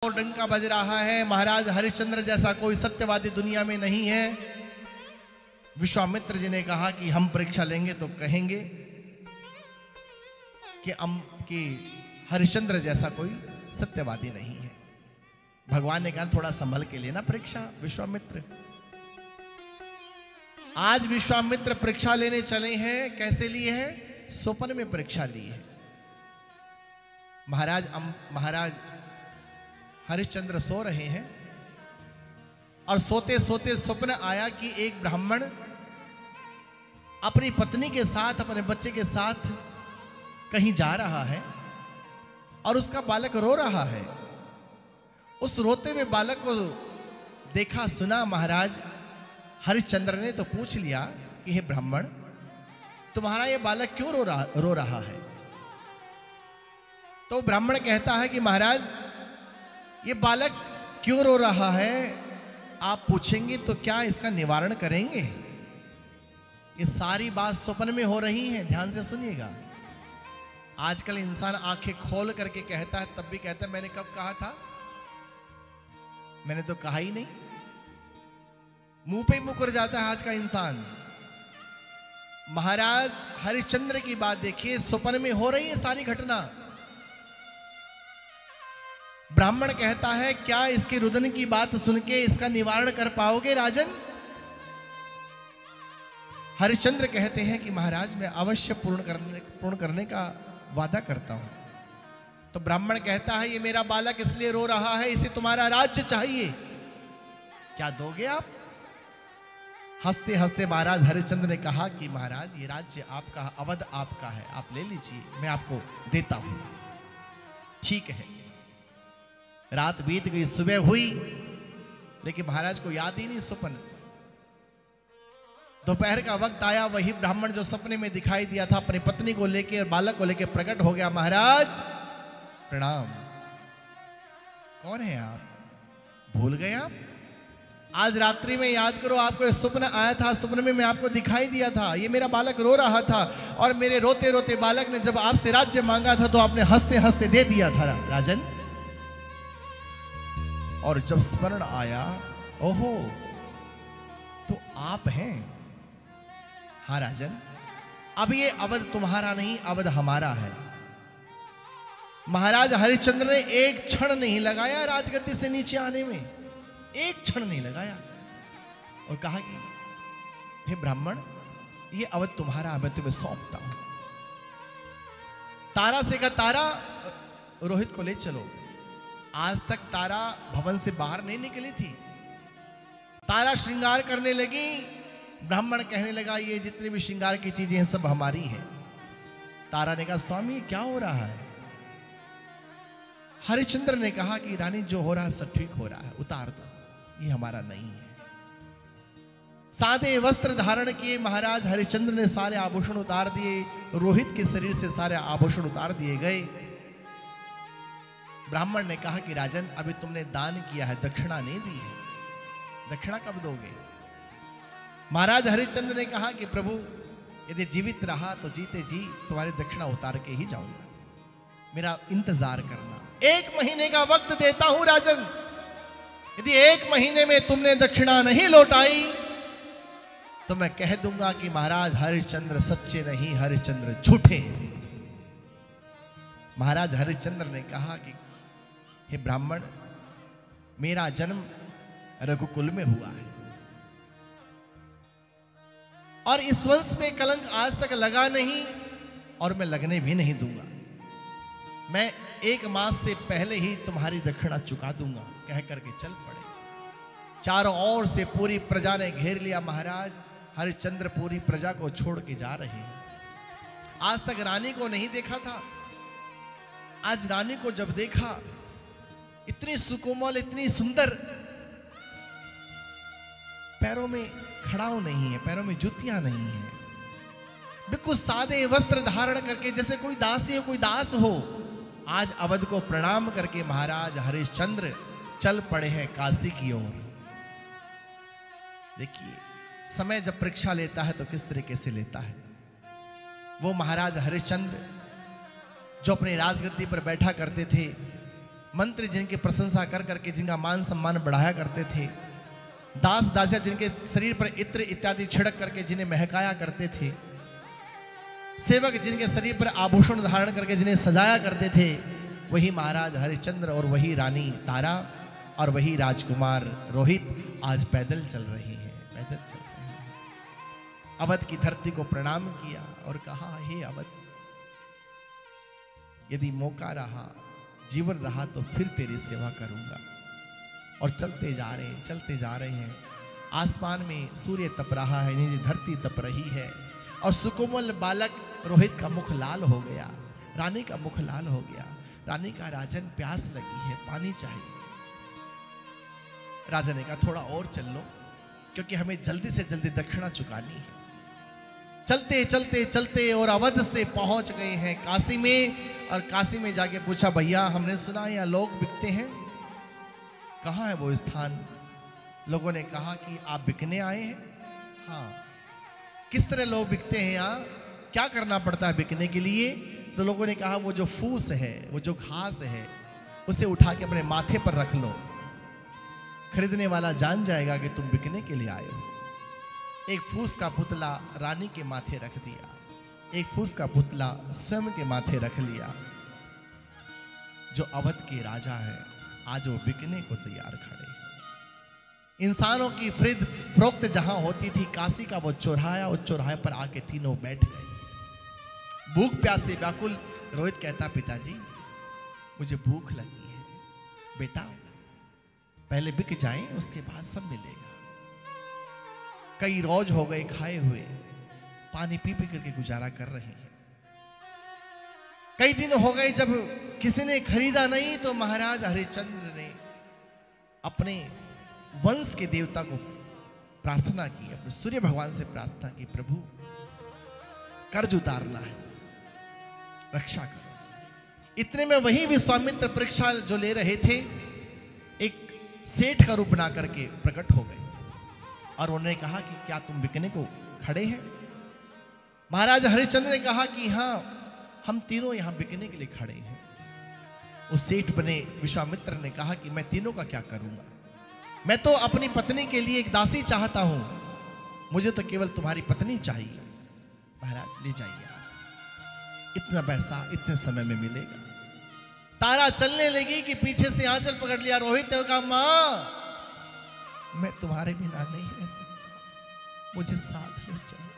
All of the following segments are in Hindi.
और डंका बज रहा है। महाराज हरिश्चंद्र जैसा कोई सत्यवादी दुनिया में नहीं है। विश्वामित्र जी ने कहा कि हम परीक्षा लेंगे तो कहेंगे कि हरिश्चंद्र जैसा कोई सत्यवादी नहीं है। भगवान ने कहा थोड़ा संभल के लेना परीक्षा विश्वामित्र। आज विश्वामित्र परीक्षा लेने चले हैं। कैसे लिए है? स्वप्न में परीक्षा ली है। महाराज हरिश्चंद्र सो रहे हैं और सोते सोते स्वप्न आया कि एक ब्राह्मण अपनी पत्नी के साथ, अपने बच्चे के साथ कहीं जा रहा है और उसका बालक रो रहा है। उस रोते हुए बालक को देखा सुना महाराज हरिश्चंद्र ने तो पूछ लिया कि हे ब्राह्मण, तुम्हारा ये बालक क्यों रो रहा है? तो ब्राह्मण कहता है कि महाराज ये बालक क्यों रो रहा है आप पूछेंगे तो क्या इसका निवारण करेंगे? ये सारी बात स्वप्न में हो रही है। ध्यान से सुनिएगा। आजकल इंसान आंखें खोल करके कहता है, तब भी कहता है मैंने कब कहा था, मैंने तो कहा ही नहीं। मुंह पे मुकर जाता है आज का इंसान। महाराज हरिश्चंद्र की बात देखिए, स्वप्न में हो रही है सारी घटना। ब्राह्मण कहता है क्या इसके रुदन की बात सुन के इसका निवारण कर पाओगे राजन? हरिश्चंद्र कहते हैं कि महाराज मैं अवश्य पूर्ण करने का वादा करता हूं। तो ब्राह्मण कहता है ये मेरा बालक इसलिए रो रहा है, इसे तुम्हारा राज्य चाहिए, क्या दोगे आप? हंसते हंसते महाराज हरिश्चंद्र ने कहा कि महाराज ये राज्य आपका, अवध आपका है, आप ले लीजिए, मैं आपको देता हूं। ठीक है। रात बीत गई, सुबह हुई, लेकिन महाराज को याद ही नहीं स्वप्न। दोपहर का वक्त आया, वही ब्राह्मण जो सपने में दिखाई दिया था अपनी पत्नी को लेके और बालक को लेके प्रकट हो गया। महाराज प्रणाम। कौन है आप? भूल गए आप? आज रात्रि में याद करो, आपको एक स्वप्न आया था, स्वप्न में मैं आपको दिखाई दिया था, ये मेरा बालक रो रहा था और मेरे रोते रोते बालक ने जब आपसे राज्य मांगा था तो आपने हंसते हंसते दे दिया था राजन। और जब स्मरण आया, ओहो तो आप हैं। हाँ राजन, अब ये अवध तुम्हारा नहीं, अवध हमारा है। महाराज हरिश्चंद्र ने एक क्षण नहीं लगाया राजगद्दी से नीचे आने में, एक क्षण नहीं लगाया और कहा कि हे ब्राह्मण ये अवध तुम्हारा, मैं तुम्हें सौंपता हूं। तारा से कहा तारा रोहित को ले चलो। आज तक तारा भवन से बाहर नहीं निकली थी। तारा श्रृंगार करने लगी। ब्राह्मण कहने लगा ये जितनी भी श्रृंगार की चीजें हैं सब हमारी हैं। तारा ने कहा स्वामी क्या हो रहा है? हरिश्चंद्र ने कहा कि रानी जो हो रहा है सब ठीक हो रहा है, उतार दो, ये हमारा नहीं है। सादे वस्त्र धारण किए महाराज हरिश्चंद्र ने सारे आभूषण उतार दिए। रोहित के शरीर से सारे आभूषण उतार दिए गए। ब्राह्मण ने कहा कि राजन अभी तुमने दान किया है, दक्षिणा नहीं दी है, दक्षिणा कब दोगे? महाराज हरिश्चंद्र ने कहा कि प्रभु यदि जीवित रहा तो जीते जी तुम्हारी दक्षिणा उतार के ही जाऊंगा, मेरा इंतजार करना। 1 महीने का वक्त देता हूं राजन, यदि 1 महीने में तुमने दक्षिणा नहीं लौटाई तो मैं कह दूंगा कि महाराज हरिश्चंद्र सच्चे नहीं, हरिश्चंद्र झूठे हैं। महाराज हरिश्चंद्र ने कहा कि हे ब्राह्मण मेरा जन्म रघुकुल में हुआ है और इस वंश में कलंक आज तक लगा नहीं और मैं लगने भी नहीं दूंगा। मैं 1 मास से पहले ही तुम्हारी दक्षिणा चुका दूंगा, कह करके चल पड़े। चारों ओर से पूरी प्रजा ने घेर लिया। महाराज हरिश्चंद्र पूरी प्रजा को छोड़ के जा रहे हैं। आज तक रानी को नहीं देखा था, आज रानी को जब देखा, इतनी सुकोमल, इतनी सुंदर, पैरों में खड़ाऊ नहीं है, पैरों में जूतियां नहीं है, बिल्कुल सादे वस्त्र धारण करके जैसे कोई दासी हो, कोई दास हो। आज अवध को प्रणाम करके महाराज हरिश्चंद्र चल पड़े हैं काशी की ओर। देखिए समय जब परीक्षा लेता है तो किस तरीके से लेता है। वो महाराज हरिश्चंद्र जो अपनी राजगद्दी पर बैठा करते थे, मंत्री जिनकी प्रशंसा कर करके जिनका मान सम्मान बढ़ाया करते थे, दास दासियां जिनके शरीर पर इत्र इत्यादि छिड़क करके जिन्हें महकाया करते थे, सेवक जिनके शरीर पर आभूषण धारण करके जिन्हें सजाया करते थे, वही महाराज हरिश्चंद्र और वही रानी तारा और वही राजकुमार रोहित आज पैदल चल रहे हैं, पैदल चल रहे हैं। अवध की धरती को प्रणाम किया और कहा, हे अवध, यदि मौका रहा, जीवन रहा तो फिर तेरी सेवा करूंगा। और चलते जा रहे हैं, चलते जा रहे हैं। आसमान में सूर्य तप रहा है, नीचे धरती तप रही है और सुकोमल बालक रोहित का मुख लाल हो गया, रानी का मुख लाल हो गया। रानी का, राजन प्यास लगी है, पानी चाहिए। राजा ने कहा, थोड़ा और चल लो, क्योंकि हमें जल्दी से जल्दी दक्षिणा चुकानी है। चलते चलते चलते और अवध से पहुंच गए हैं काशी में। और काशी में जाके पूछा, भैया हमने सुना यहाँ लोग बिकते हैं, कहाँ है वो स्थान? लोगों ने कहा कि आप बिकने आए हैं। हाँ, किस तरह लोग बिकते हैं यहाँ, क्या करना पड़ता है बिकने के लिए? तो लोगों ने कहा, वो जो फूस है, वो जो घास है, उसे उठा के अपने माथे पर रख लो, खरीदने वाला जान जाएगा कि तुम बिकने के लिए आए हो। एक फूस का पुतला रानी के माथे रख दिया, एक फूस का पुतला स्वयं के माथे रख लिया। जो अवध के राजा है, आज वो बिकने को तैयार खड़े हैं। इंसानों की खरीद फरोख्त जहां होती थी, काशी का वो चौराहा, उस चौराहे पर आके तीनों बैठ गए। भूख प्यास से व्याकुल रोहित कहता, पिताजी मुझे भूख लगी है। बेटा पहले बिक जाएं, उसके बाद सब मिलेगा। कई रोज हो गए खाए हुए, पानी पी पी करके गुजारा कर रहे हैं। कई दिन हो गए जब किसी ने खरीदा नहीं, तो महाराज हरिश्चंद्र ने अपने वंश के देवता को प्रार्थना की, अपने सूर्य भगवान से प्रार्थना की, प्रभु कर्ज उतारना है, रक्षा करो। इतने में वही विश्वामित्र परीक्षा जो ले रहे थे, एक सेठ का रूप बना करके प्रकट हो गए और उन्होंने कहा कि क्या तुम बिकने को खड़े हैं? महाराज हरिश्चंद्र ने कहा कि हाँ, हम तीनों यहां बिकने के लिए खड़े हैं। उस सेठ बने विश्वामित्र ने कहा कि मैं तीनों का क्या करूंगा, मैं तो अपनी पत्नी के लिए एक दासी चाहता हूं, मुझे तो केवल तुम्हारी पत्नी चाहिए। महाराज ले जाइए, इतना पैसा इतने समय में मिलेगा। तारा चलने लगी कि पीछे से आंचल पकड़ लिया रोहित ने कहा, मां मैं तुम्हारे बिना नहीं रह सकता, मुझे साथ ले चलो।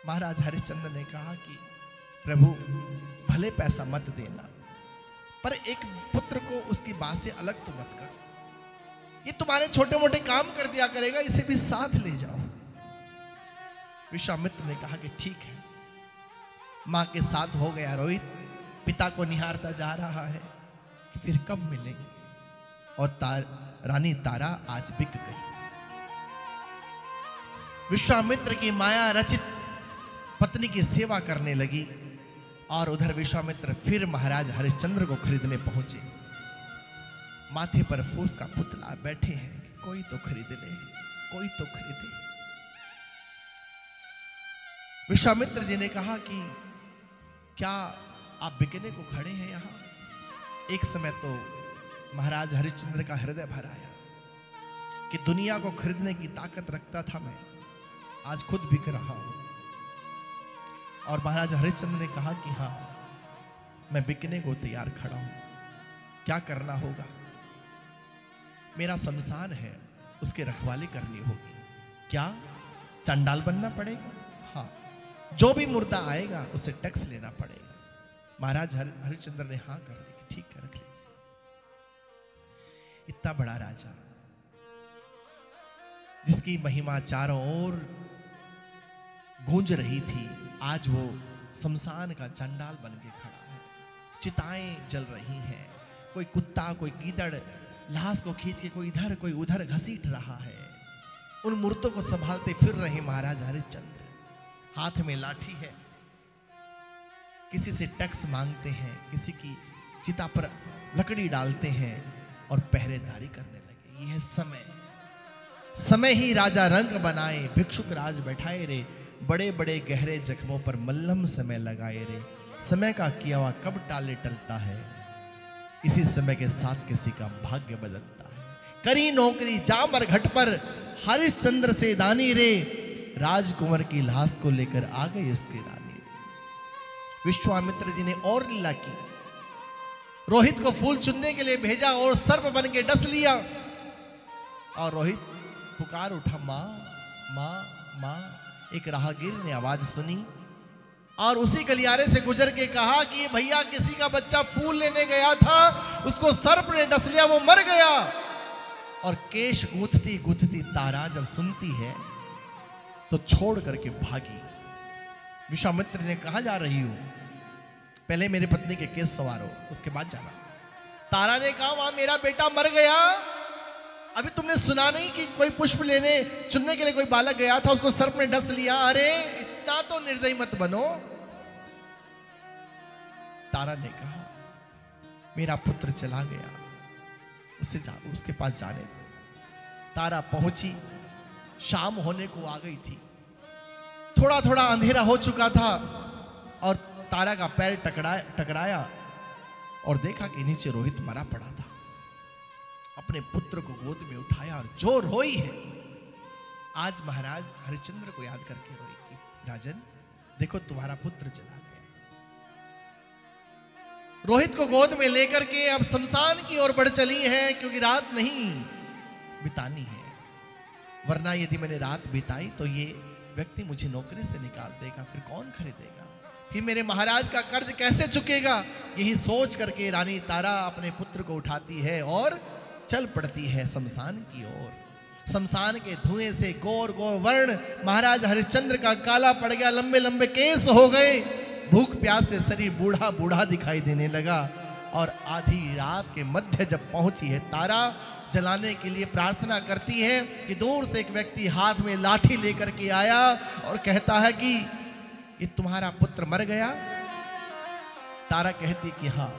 महाराज हरिश्चंद्र ने कहा कि प्रभु भले पैसा मत देना, पर एक पुत्र को उसकी बात से अलग तो मत कर, ये तुम्हारे छोटे मोटे काम कर दिया करेगा, इसे भी साथ ले जाओ। विश्वामित्र ने कहा कि ठीक है। मां के साथ हो गया रोहित, पिता को निहारता जा रहा है कि फिर कब मिलेंगे। और रानी तारा आज बिक गई। विश्वामित्र की माया रचित पत्नी की सेवा करने लगी और उधर विश्वामित्र फिर महाराज हरिश्चंद्र को खरीदने पहुंचे। माथे पर फूस का पुतला बैठे हैं, कोई तो खरीद ले, कोई तो खरीदे। विश्वामित्र जी ने कहा कि क्या आप बिकने को खड़े हैं यहां? एक समय तो महाराज हरिश्चंद्र का हृदय भर आया कि दुनिया को खरीदने की ताकत रखता था मैं, आज खुद बिक रहा हूं। और महाराज हरिश्चंद्र ने कहा कि हाँ, मैं बिकने को तैयार खड़ा हूं। क्या करना होगा? मेरा शमशान है, उसकी रखवाली करनी होगी। क्या चंडाल बनना पड़ेगा? हाँ, जो भी मुर्दा आएगा उसे टैक्स लेना पड़ेगा। महाराज हरिश्चंद्र ने हाँ कर दी, ठीक है, रख लीजिए। इतना बड़ा राजा जिसकी महिमा चारों ओर गूंज रही थी, आज वो शमशान का चंडाल बन के खड़ा है। चिताएं जल रही हैं, कोई कुत्ता कोई गीदड़ लाश को खींच के कोई इधर कोई उधर घसीट रहा है। उन मूर्तों को संभालते फिर रहे महाराज हरिश्चंद्र, हाथ में लाठी है, किसी से टैक्स मांगते हैं, किसी की चिता पर लकड़ी डालते हैं और पहरेदारी करने लगे। यह समय ही राजा रंग बनाए, भिक्षुक राज बैठाए रे, बड़े बड़े गहरे जख्मों पर मल्लम समय लगाए रे। समय का किया हुआ कब टाले टलता है, इसी समय के साथ किसी का भाग्य बदलता है। करी नौकरी जामर घट पर हरिश्चंद्र से दानी रे, राजकुमार की लाश को लेकर आ गई उसकी रानी। विश्वामित्र जी ने और लीला की, रोहित को फूल चुनने के लिए भेजा और सर्प बन के डस लिया, और रोहित पुकार उठा, मां मां मां। एक राहगीर ने आवाज सुनी और उसी गलियारे से गुजर के कहा कि भैया किसी का बच्चा फूल लेने गया था, उसको सर्प ने डस लिया, वो मर गया। और केश गूंथती गूंथती तारा जब सुनती है तो छोड़ करके भागी। विश्वामित्र ने कहा जा रही हूं, पहले मेरे पत्नी के केस सवारो, उसके बाद जाना। तारा ने कहा वहां मेरा बेटा मर गया, अभी तुमने सुना नहीं कि कोई पुष्प लेने चुनने के लिए कोई बालक गया था, उसको सर्प ने डस लिया। अरे इतना तो निर्दयी मत बनो। तारा ने कहा मेरा पुत्र चला गया, उसके पास जाने दो। तारा पहुंची, शाम होने को आ गई थी, थोड़ा थोड़ा अंधेरा हो चुका था, और तारा का पैर टकराया और देखा कि नीचे रोहित मरा पड़ा था। अपने पुत्र को गोद में उठाया और जो रोई है, आज महाराज हरिश्चंद्र को याद करके रोई कि राजन देखो तुम्हारा पुत्र चला गया। रोहित को गोद में लेकर के अब शमशान की ओर बढ़ चली है, क्योंकि रात नहीं बितानी है, वरना यदि मैंने रात बिताई तो ये व्यक्ति मुझे नौकरी से निकाल देगा, फिर कौन खरीदेगा, फिर मेरे महाराज का कर्ज कैसे चुकेगा। यही सोच करके रानी तारा अपने पुत्र को उठाती है और चल पड़ती है शमशान की ओर। शमशान के धुएं से गौर वर्ण महाराज हरिश्चंद्र का काला पड़ गया, लंबे लंबे केस हो गए, भूख प्यास से शरीर बूढ़ा बूढ़ा दिखाई देने लगा। और आधी रात के मध्य जब पहुंची है, तारा जलाने के लिए प्रार्थना करती है कि दूर से एक व्यक्ति हाथ में लाठी लेकर के आया और कहता है कि ये तुम्हारा पुत्र मर गया। तारा कहती कि हाँ,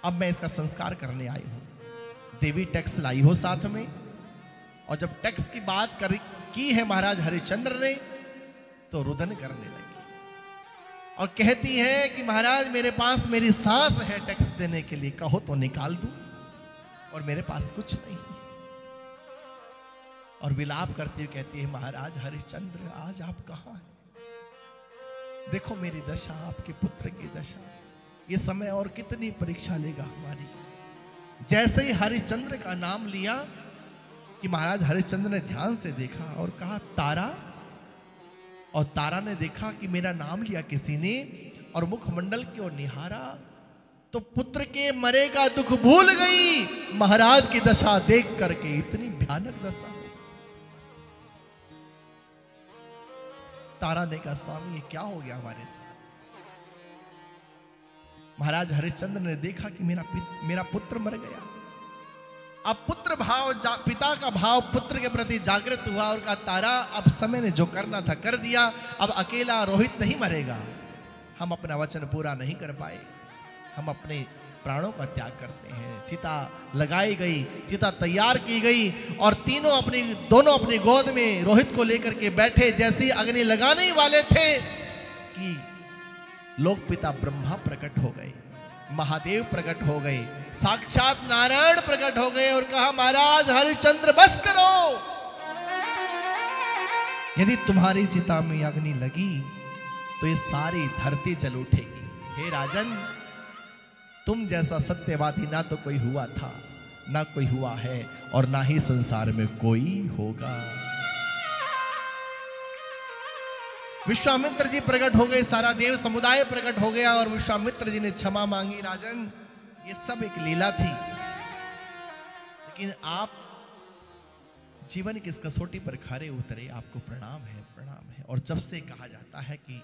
अब मैं इसका संस्कार करने आई हूं। देवी टैक्स लाई हो साथ में, और जब टैक्स की बात की है महाराज हरिश्चंद्र ने, तो रुदन करने लगी और कहती है कि महाराज मेरे पास मेरी सांस है टैक्स देने के लिए, कहो तो निकाल दूं, और मेरे पास कुछ नहीं। और विलाप करती हुई कहती है महाराज हरिश्चंद्र आज आप कहां हैं, देखो मेरी दशा, आपके पुत्र की दशा, ये समय और कितनी परीक्षा लेगा हमारी। जैसे ही हरिश्चंद्र का नाम लिया कि महाराज हरिश्चंद्र ने ध्यान से देखा और कहा तारा, और तारा ने देखा कि मेरा नाम लिया किसी ने और मुखमंडल की ओर निहारा, तो पुत्र के मरे का दुख भूल गई। महाराज की दशा देख करके इतनी भयानक दशा। तारा ने कहा स्वामी ये क्या हो गया हमारे साथ। महाराज हरिश्चंद्र ने देखा कि मेरा पुत्र मर गया। अब पुत्र भाव, पिता का भाव पुत्र के प्रति जागृत हुआ और कहा तारा अब समय ने जो करना था कर दिया, अब अकेला रोहित नहीं मरेगा, हम अपना वचन पूरा नहीं कर पाए, हम अपने प्राणों का त्याग करते हैं। चिता लगाई गई, चिता तैयार की गई, और दोनों अपनी गोद में रोहित को लेकर के बैठे। जैसे ही अग्नि लगाने ही वाले थे कि लोक पिता ब्रह्मा प्रकट हो गए, महादेव प्रकट हो गए, साक्षात नारायण प्रकट हो गए और कहा महाराज हरिश्चंद्र बस करो, यदि तुम्हारी चिता में अग्नि लगी तो ये सारी धरती जल उठेगी। हे राजन, तुम जैसा सत्यवादी ना तो कोई हुआ था, ना कोई हुआ है, और ना ही संसार में कोई होगा। विश्वामित्र जी प्रकट हो गए, सारा देव समुदाय प्रकट हो गया और विश्वामित्र जी ने क्षमा मांगी। राजन, ये सब एक लीला थी, लेकिन आप जीवन की इस कसौटी पर खरे उतरे, आपको प्रणाम है, प्रणाम है। और जब से कहा जाता है कि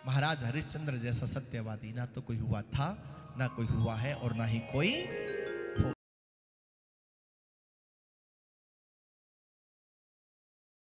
महाराज हरिश्चंद्र जैसा सत्यवादी ना तो कोई हुआ था, ना कोई हुआ है, और ना ही कोई